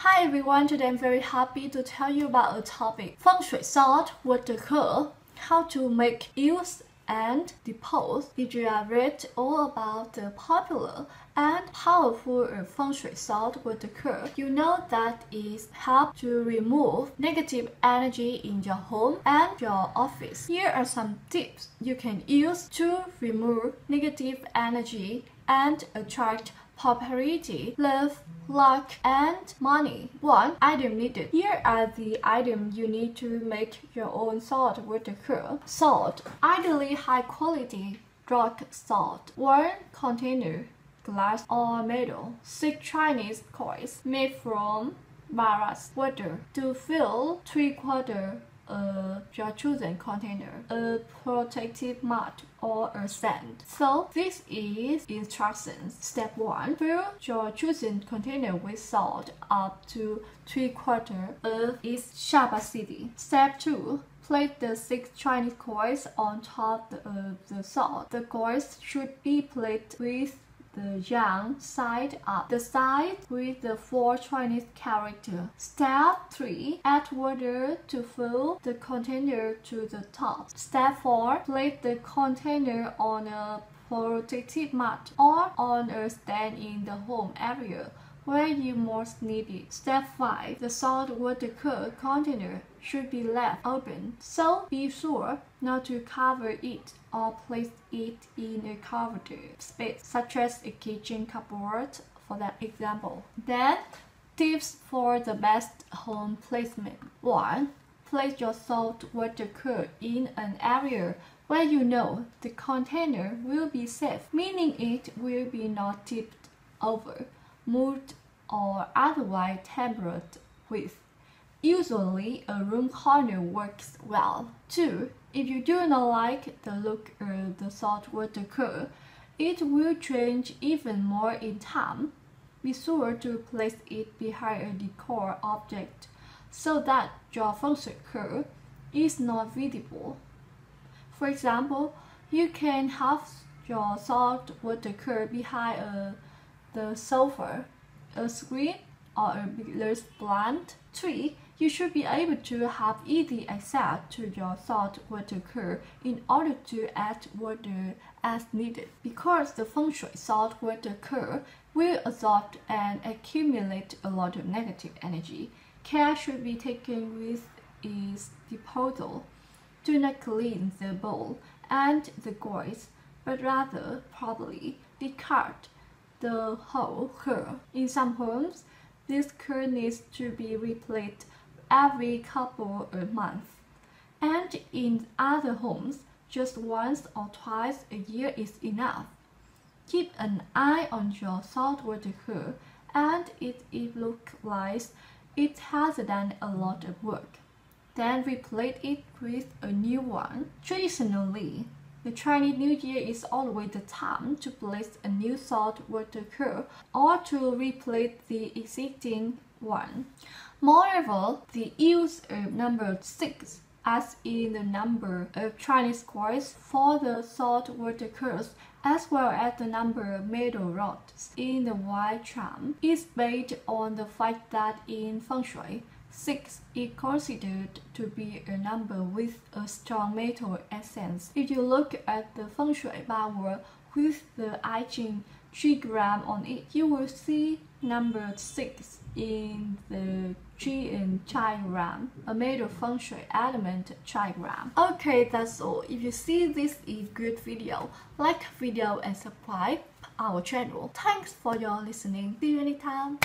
Hi everyone, today I'm very happy to tell you about a topic. Feng Shui thought would occur, how to make use and dispose. If you have read all about the popular and powerful Feng Shui thought would occur, you know that it helps to remove negative energy in your home and your office. Here are some tips you can use to remove negative energy and attract prosperity, love, luck, and money. 1. Item needed. Here are the items you need to make your own salt would occur. Salt. Ideally high quality rock salt. 1 container, glass or metal. 6 Chinese coins made from vase water. To fill 3/4 your chosen container, a protective mat or a sand. So this is instructions. Step 1. Fill your chosen container with salt up to 3/4 of its capacity. Step 2. Place the 6 Chinese coins on top of the salt. The coins should be placed with the yang side up, the side with the 4 Chinese characters. Step 3. Add water to fill the container to the top. Step 4. Place the container on a protective mat or on a stand in the home area where you most need it. Step 5. The salt water container should be left open, so be sure not to cover it or place it in a covered space, such as a kitchen cupboard for that example. Then, tips for the best home placement. 1. Place your salt water in an area where you know the container will be safe, meaning it will be not tipped over, moved, or otherwise tampered with. Usually, a room corner works well. 2. If you do not like the look of the salt water, it will change even more in time. Be sure to place it behind a decor object so that your Feng Shui is not visible. For example, you can have your salt water behind the sofa, a screen, or a glass plant. 3. You should be able to have easy access to your salt water in order to add water as needed. Because the Feng Shui salt water will absorb and accumulate a lot of negative energy, care should be taken with its disposal. Do not clean the bowl and the coins, but rather probably discard the whole curl. In some homes, this curl needs to be replaced every couple of months, and in other homes, just once or twice a year is enough. Keep an eye on your salt water, and it looks like it has done a lot of work. Then replace it with a new one. Traditionally, the Chinese New Year is always the time to place a new salt water or to replace the existing one. Moreover, the use of number 6 as in the number of Chinese coins for the salt water as well as the number of metal rods in the white charm is based on the fact that in Feng Shui, 6 is considered to be a number with a strong metal essence. If you look at the Feng Shui Bible with the I Ching trigram on it, you will see number 6 in the Qi and trigram, a metal Feng Shui element trigram. Okay, that's all. If you see this is good video, like video and subscribe our channel. Thanks for your listening. See you anytime.